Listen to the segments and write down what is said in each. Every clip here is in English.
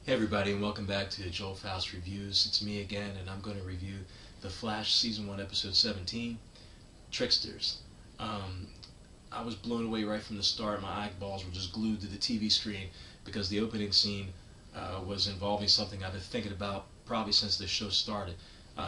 Hey everybody, and welcome back to Joel Faust Reviews. It's me again, and I'm going to review The Flash Season 1, Episode 17, Tricksters. Um, I was blown away right from the start. My eyeballs were just glued to the TV screen because the opening scene was involving something I've been thinking about probably since the show started.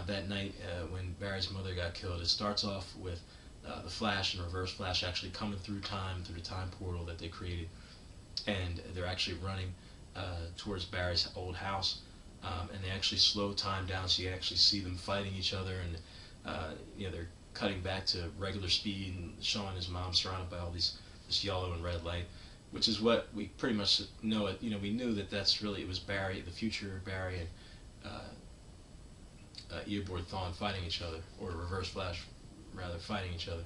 That night when Barry's mother got killed, it starts off with the Flash and Reverse Flash actually coming through time, through the time portal that they created, and they're actually running towards Barry's old house, and they actually slow time down so you actually see them fighting each other, and they're cutting back to regular speed and showing his mom surrounded by all this yellow and red light, which is what we pretty much know. We knew that it was Barry, the future Barry, and Eobard Thawne fighting each other, or Reverse Flash rather, fighting each other.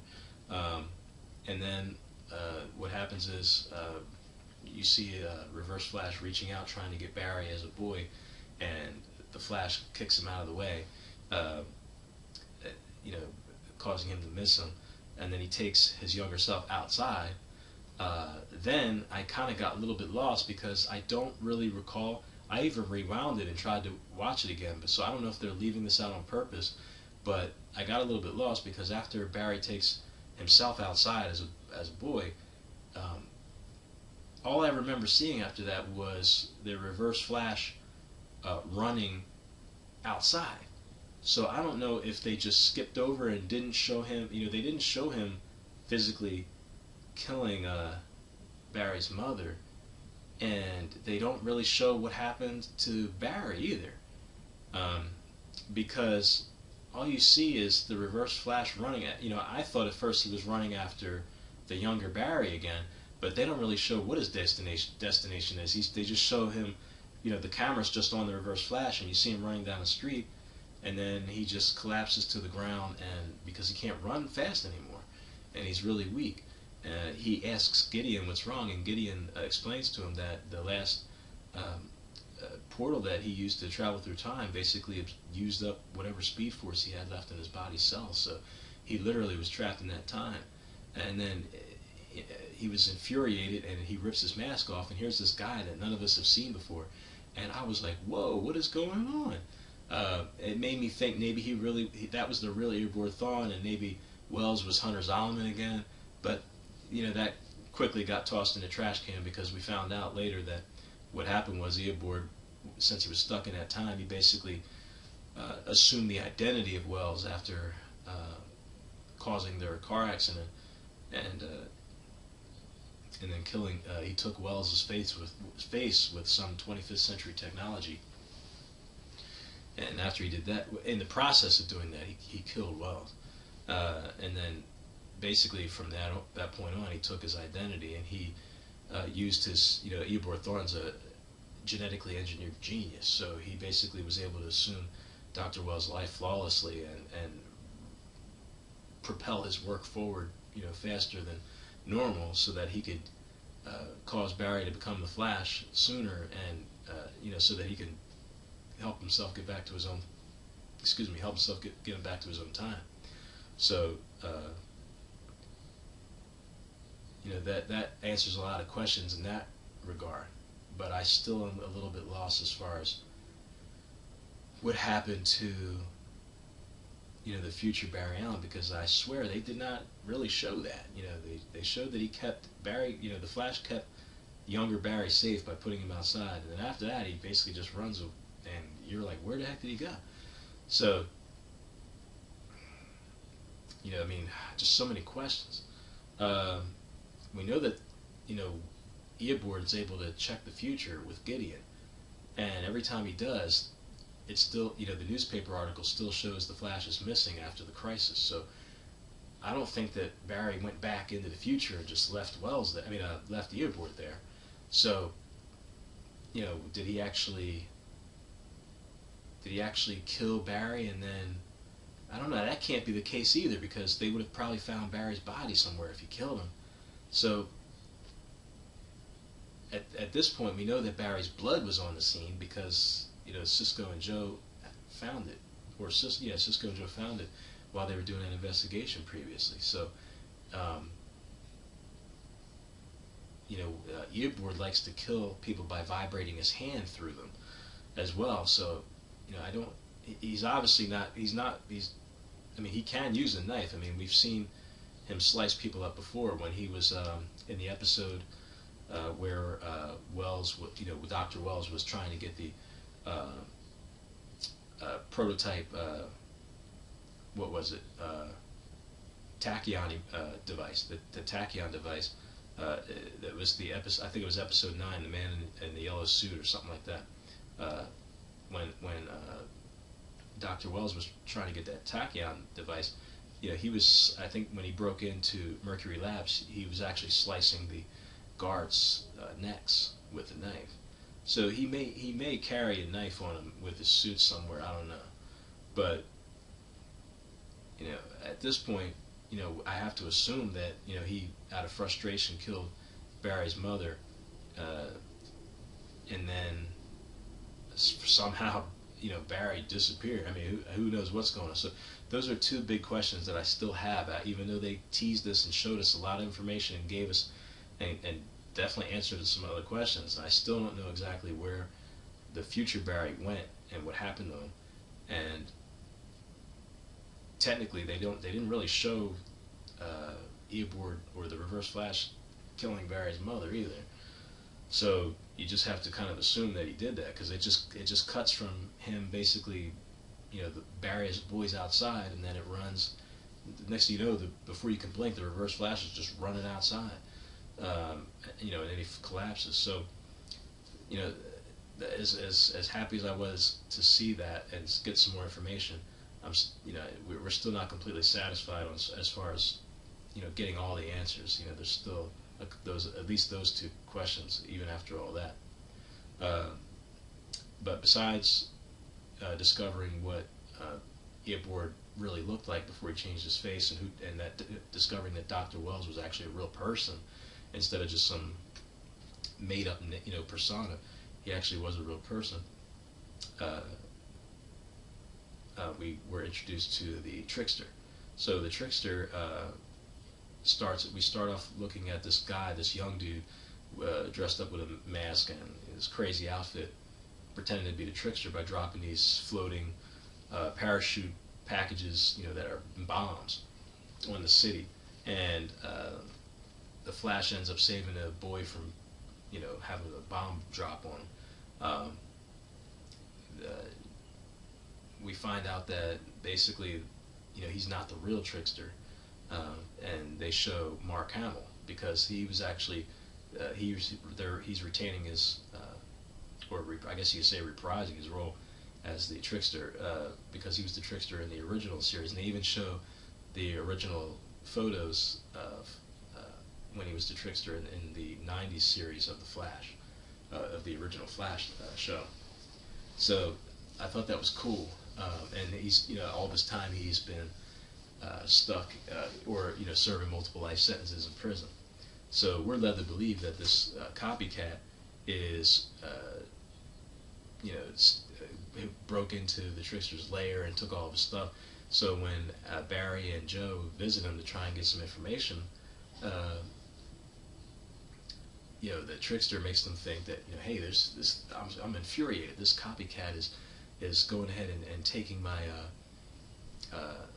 And then what happens is you see Reverse Flash reaching out trying to get Barry as a boy, and the Flash kicks him out of the way, uh, you know, causing him to miss him, and then he takes his younger self outside. Then I kind of got a little bit lost because I don't really recall. I even rewound it and tried to watch it again, but so I don't know if they're leaving this out on purpose. But I got a little bit lost because after Barry takes himself outside as a boy, um, all I remember seeing after that was the Reverse Flash running outside. So I don't know if they just skipped over and didn't show him. They didn't show him physically killing Barry's mother, and they don't really show what happened to Barry either, because all you see is the Reverse Flash running at. I thought at first he was running after the younger Barry again, but they don't really show what his destination is. They just show him, the camera's just on the Reverse Flash, and you see him running down the street, and then he just collapses to the ground, and because he can't run fast anymore, and he's really weak. He asks Gideon what's wrong, and Gideon explains to him that the last portal that he used to travel through time basically used up whatever speed force he had left in his body's cells, so he literally was trapped in that time. And then he was infuriated, and he rips his mask off, and here's this guy that none of us have seen before, and I was like, whoa, what is going on? It made me think maybe that was the real Eobard Thawne, and maybe Wells was Hunter Zolomon again, but that quickly got tossed in the trash can because we found out later that what happened was Eobard, since he was stuck in that time, he basically assumed the identity of Wells after causing their car accident, and then killing. He took Wells's face with some 25th century technology, and after he did that, in the process of doing that, he killed Wells, and then basically from that point on, he took his identity, and he used his. Eobard Thawne's a genetically engineered genius, so he basically was able to assume Dr. Wells' life flawlessly and propel his work forward, faster than normal, so that he could cause Barry to become the Flash sooner, and so that he can help himself get back to his own. Help himself get him back to his own time. So that answers a lot of questions in that regard, but I still am a little bit lost as far as what happened to the future Barry Allen, because I swear they did not really show that. They showed that he kept Barry, the Flash kept younger Barry safe by putting him outside, and then after that he basically just runs, and you're like, where the heck did he go? So just so many questions. We know that Eobard is able to check the future with Gideon, and every time he does, it's still, the newspaper article still shows the Flash is missing after the crisis. So I don't think that Barry went back into the future and just left Wells there. Left Eobard there. So did he actually kill Barry, and then I don't know. That can't be the case either, because they would have probably found Barry's body somewhere if he killed him. So at this point, we know that Barry's blood was on the scene because Cisco and Joe found it, or Cisco and Joe found it while they were doing an investigation previously. So Eobard likes to kill people by vibrating his hand through them as well. So, I don't. He's obviously not. He's not. He's. I mean, he can use a knife. I mean, we've seen him slice people up before when he was in the episode where Wells, Dr. Wells was trying to get the prototype. What was it? Tachyon device. The Tachyon device. That was the episode. I think it was episode 9, the man in the yellow suit or something like that. When Dr. Wells was trying to get that Tachyon device, he was. I think when he broke into Mercury Labs, he was actually slicing the guards' necks with a knife. So he may carry a knife on him with his suit somewhere. I don't know, but at this point, I have to assume that he, out of frustration, killed Barry's mother, and then somehow Barry disappeared. I mean, who knows what's going on? So those are two big questions that I still have. Even though they teased us and showed us a lot of information and gave us and definitely answered some other questions, I still don't know exactly where the future Barry went and what happened to him. And technically, they didn't really show Eobard or the Reverse Flash killing Barry's mother either. So you just have to kind of assume that he did that, because it just cuts from him basically, Barry's boys outside, and then it runs. Next thing you know, before you can blink, the Reverse Flash is just running outside, and then he collapses. So, as happy as I was to see that and get some more information, we're still not completely satisfied as far as getting all the answers. There's still at least those two questions even after all that. But besides discovering what Eobard really looked like before he changed his face, and discovering that Dr. Wells was actually a real person instead of just some made up persona, he actually was a real person. We were introduced to the Trickster. So the Trickster we start off looking at this guy, this young dude, dressed up with a mask and his crazy outfit, pretending to be the Trickster by dropping these floating parachute packages, that are bombs on the city. And the Flash ends up saving a boy from, having a bomb drop on him. We find out that basically, he's not the real Trickster, and they show Mark Hamill, because he was actually he's retaining his, or I guess you could say reprising his role as the Trickster, because he was the Trickster in the original series, and they even show the original photos of when he was the Trickster in the '90s series of the Flash, of the original Flash show. So I thought that was cool. And he's, all this time he's been stuck or serving multiple life sentences in prison. So we're led to believe that this copycat is, broke into the Trickster's lair and took all of his stuff. So when Barry and Joe visit him to try and get some information, the Trickster makes them think that, hey, there's this. I'm infuriated. This copycat is going ahead and taking my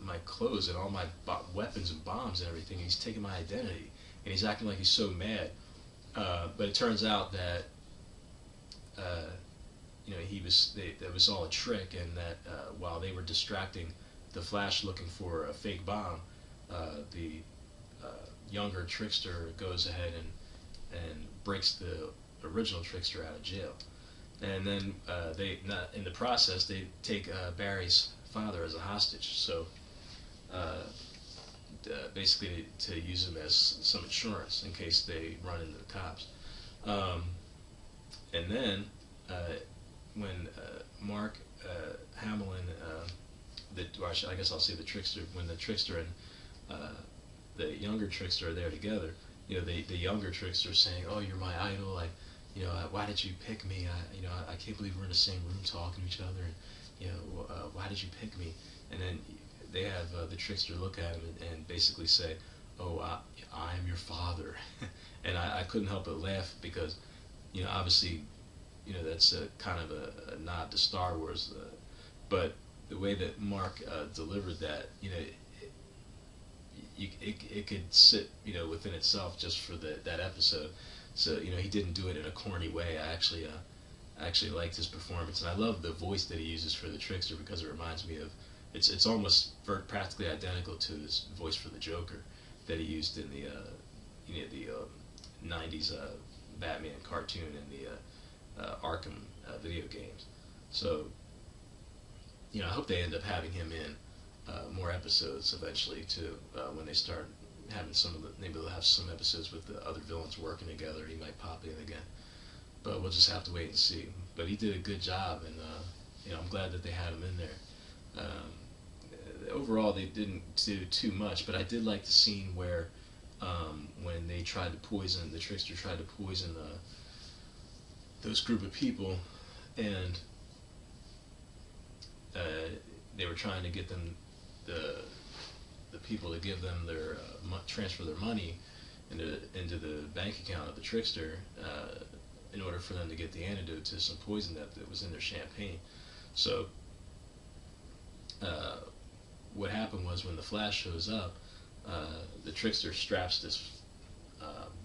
my clothes and all my weapons and bombs and everything. He's taking my identity, and he's acting like he's so mad. But it turns out that that was all a trick, and that while they were distracting the Flash looking for a fake bomb, the younger Trickster goes ahead and breaks the original Trickster out of jail. And then in the process, they take Barry's father as a hostage. So basically to use him as some insurance in case they run into the cops. And then when Mark Hamill and I guess I'll say the Trickster, when the Trickster and the younger Trickster are there together, the younger Trickster is saying, "Oh, you're my idol. Why did you pick me? I can't believe we're in the same room talking to each other. And why did you pick me?" And then they have the Trickster look at him and basically say, "Oh, I am your father," and I couldn't help but laugh because, obviously, that's a kind of a nod to Star Wars, but the way that Mark delivered that, it could sit, within itself just for that episode. So he didn't do it in a corny way. I actually liked his performance, and I love the voice that he uses for the Trickster because it reminds me of it's almost practically identical to his voice for the Joker that he used in the '90s Batman cartoon and the Arkham video games. So I hope they end up having him in more episodes eventually too. When they start having maybe they'll have some episodes with the other villains working together. He might pop in again, but we'll just have to wait and see. But he did a good job, and I'm glad that they had him in there. Overall, they didn't do too much, but I did like the scene where when they tried to poison the Trickster tried to poison those group of people, and they were trying to get them the people to give them their transfer their money into the bank account of the Trickster in order for them to get the antidote to some poison that was in their champagne. So what happened was when the Flash shows up, the Trickster straps this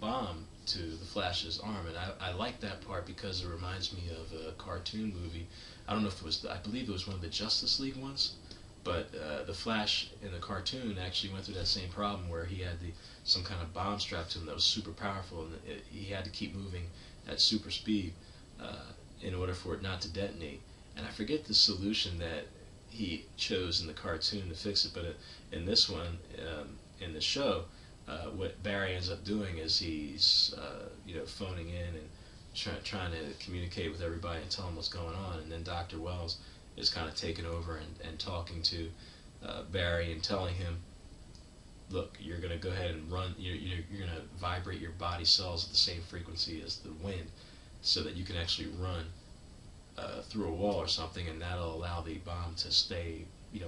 bomb to the Flash's arm, and I like that part because it reminds me of a cartoon movie. I don't know if it was, I believe it was one of the Justice League ones, but the Flash in the cartoon actually went through that same problem where he had some kind of bomb strapped to him that was super powerful, and he had to keep moving at super speed in order for it not to detonate. And I forget the solution that he chose in the cartoon to fix it, but in this one, in the show, what Barry ends up doing is he's phoning in and trying to communicate with everybody and tell them what's going on, and then Dr. Wells is kind of taking over and talking to Barry and telling him, look, you're going to go ahead and run, you're going to vibrate your body cells at the same frequency as the wind so that you can actually run through a wall or something, and that'll allow the bomb to stay,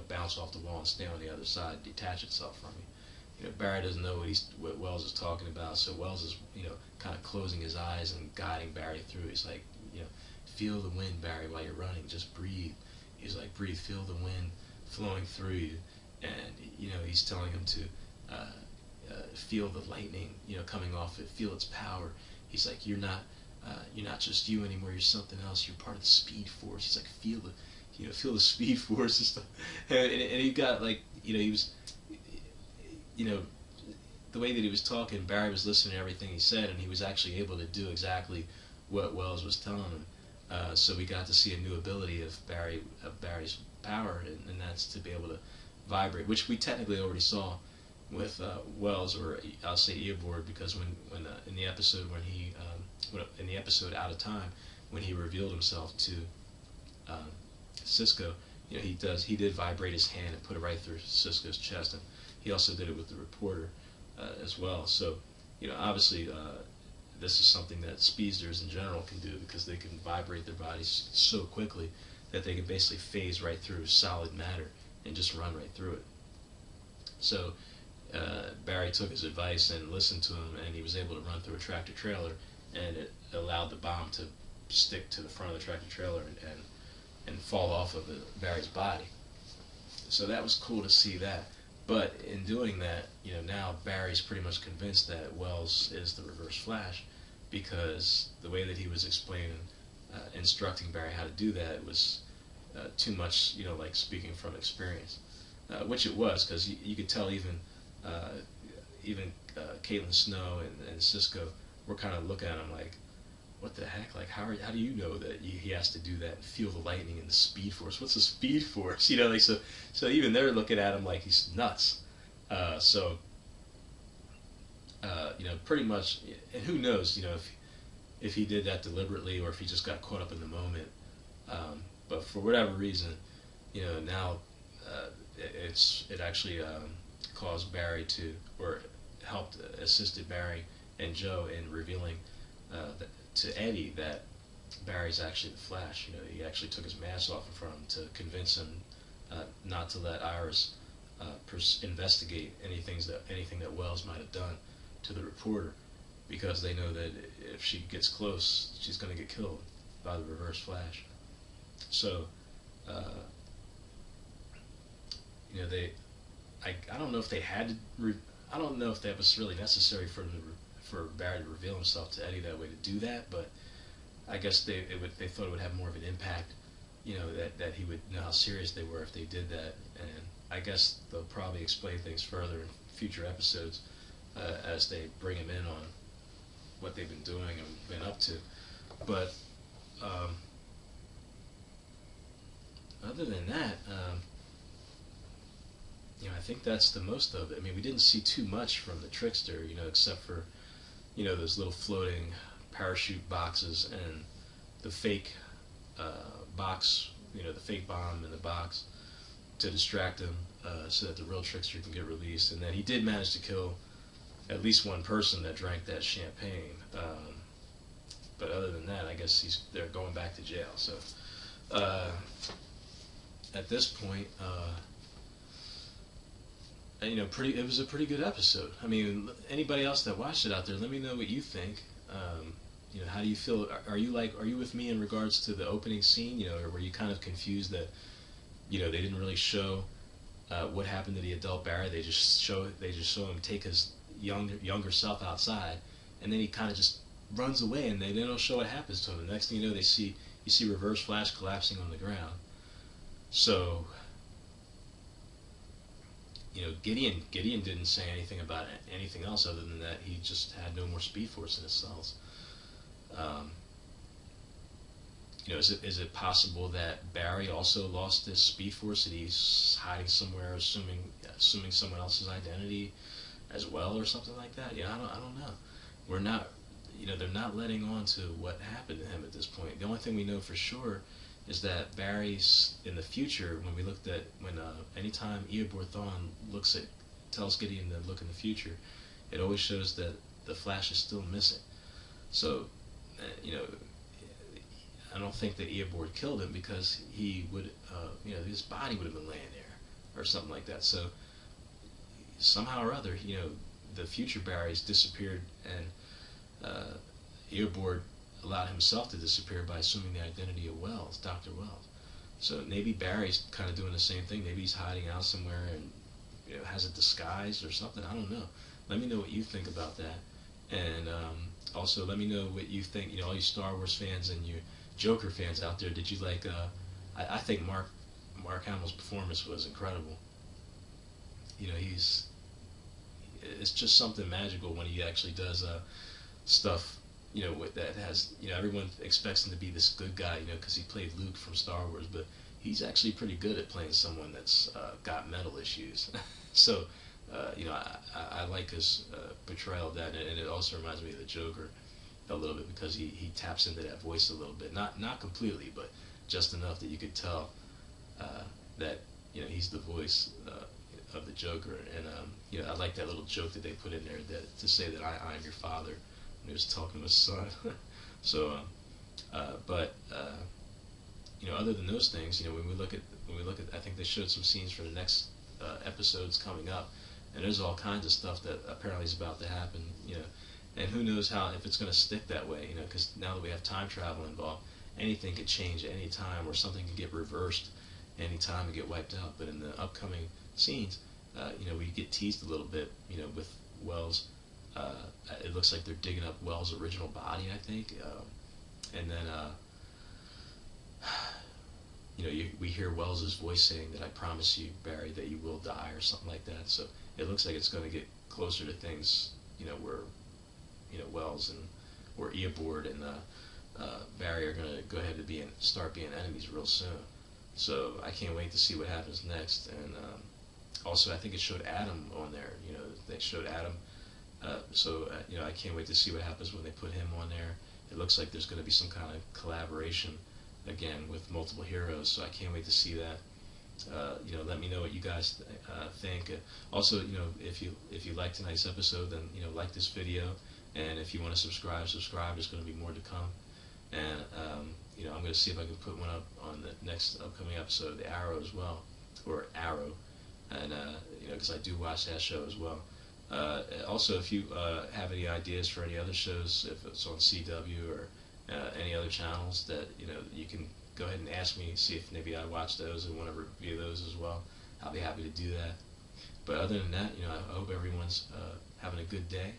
bounce off the wall and stay on the other side, detach itself from you. Barry doesn't know what Wells is talking about, so Wells is, kind of closing his eyes and guiding Barry through. He's like, feel the wind, Barry, while you're running. Just breathe. He's like, breathe, feel the wind flowing through you. And, he's telling him to feel the lightning, coming off it, feel its power. He's like, you're not just you anymore, you're something else. You're part of the Speed Force. He's like, feel the Speed Force and stuff. And he got, like, he was, the way that he was talking, Barry was listening to everything he said, and he was actually able to do exactly what Wells was telling him. So we got to see a new ability of Barry's power, and that's to be able to vibrate, which we technically already saw with Wells, or I'll say Eobard, because when in the episode in the episode Out of Time, when he revealed himself to Cisco, he did vibrate his hand and put it right through Cisco's chest, and he also did it with the reporter as well. So, obviously, this is something that speedsters in general can do because they can vibrate their bodies so quickly that they can basically phase right through solid matter and just run right through it. So, Barry took his advice and listened to him, and he was able to run through a tractor trailer, and it allowed the bomb to stick to the front of the tractor trailer and fall off of Barry's body. So that was cool to see that. But in doing that, now Barry's pretty much convinced that Wells is the Reverse Flash, because the way that he was explaining, instructing Barry how to do that was too much, like speaking from experience, which it was, because you could tell even Caitlin Snow and Cisco were kind of looking at him like, what the heck? Like, how do you know that he has to do that and feel the lightning and the Speed Force? What's the Speed Force? So even they're looking at him like he's nuts. Pretty much, and who knows, if he did that deliberately or if he just got caught up in the moment. But for whatever reason, now it actually caused Barry or assisted Barry and Joe in revealing to Eddie that Barry's actually the Flash. He actually took his mask off in front of him to convince him not to let Iris investigate anything that Wells might have done to the reporter, because they know that if she gets close, she's going to get killed by the Reverse Flash. So, you know, I don't know if they had to. I don't know if that was really necessary for Barry to reveal himself to Eddie that way to do that, but I guess they thought it would have more of an impact, you know, that he would know how serious they were if they did that. And I guess they'll probably explain things further in future episodes as they bring him in on what they've been doing and been up to. But other than that, you know, I think that's the most of it. I mean, we didn't see too much from the Trickster, you know, except for, you know, those little floating parachute boxes and the fake box, you know, the fake bomb in the box to distract him so that the real Trickster can get released. And then he did manage to kill at least one person that drank that champagne. But other than that, I guess they're going back to jail. So at this point, you know, it was a pretty good episode. I mean, anybody else that watched it out there, let me know what you think. You know, how do you feel? Are you with me in regards to the opening scene? You know, or were you kind of confused that, you know, they didn't really show what happened to the adult Barry? They just show him take his younger self outside, and then he kind of just runs away, and they don't show what happens to him. The next thing you know, you see Reverse Flash collapsing on the ground. So, you know, Gideon didn't say anything about anything else other than that he just had no more Speed Force in his cells. You know, is it possible that Barry also lost his Speed Force, that he's hiding somewhere, assuming someone else's identity as well, or something like that? Yeah, I don't know. We're not, you know, they're not letting on to what happened to him at this point. The only thing we know for sure is that Barry's in the future. When anytime Eobard Thawne tells Gideon to look in the future, it always shows that the Flash is still missing. So, you know, I don't think that Eobard killed him, because he would, you know, his body would have been laying there or something like that. So somehow or other, you know, the future Barry's disappeared, and Eobard allowed himself to disappear by assuming the identity of Wells, Dr. Wells. So maybe Barry's kind of doing the same thing. Maybe he's hiding out somewhere and, you know, has a disguise or something. I don't know. Let me know what you think about that. And also let me know what you think, you know, all you Star Wars fans and you Joker fans out there. Did you like, I think Mark Hamill's performance was incredible. You know, it's just something magical when he actually does stuff, you know, that has, you know, everyone expects him to be this good guy, you know, because he played Luke from Star Wars, but he's actually pretty good at playing someone that's got mental issues. So, you know, I like his portrayal of that, and it also reminds me of the Joker a little bit, because he taps into that voice a little bit, not completely, but just enough that you could tell that, you know, he's the voice of the Joker. And you know, I like that little joke that they put in there, that to say that I'm your father when he was talking to his son. So, but you know, other than those things, you know, when we look at, I think they showed some scenes for the next episodes coming up, and there's all kinds of stuff that apparently is about to happen, you know, and who knows if it's going to stick that way, you know, because now that we have time travel involved, anything could change at any time, or something can get reversed any time and get wiped out. But in the upcoming scenes, you know, we get teased a little bit, you know, with Wells. It looks like they're digging up Wells' original body, I think, and then you know, we hear Wells' voice saying that I promise you, Barry, that you will die, or something like that. So it looks like it's going to get closer to things, you know, where, you know, Wells or Eobard and Barry are going to go ahead and start being enemies real soon. So I can't wait to see what happens next. And also, I think it showed Adam on there. You know, they showed Adam. You know, I can't wait to see what happens when they put him on there. It looks like there's going to be some kind of collaboration again with multiple heroes. So I can't wait to see that. You know, let me know what you guys think. Also, you know, if you like tonight's episode, then, you know, like this video, and if you want to subscribe. There's going to be more to come, and you know, I'm going to see if I can put one up on the next upcoming episode of the Arrow as well, or Arrow. and because I do watch that show as well. Also, if you have any ideas for any other shows, if it's on CW or any other channels that you can go ahead and ask me, see if maybe I watch those and want to review those as well. I'll be happy to do that. But other than that, I hope everyone's having a good day.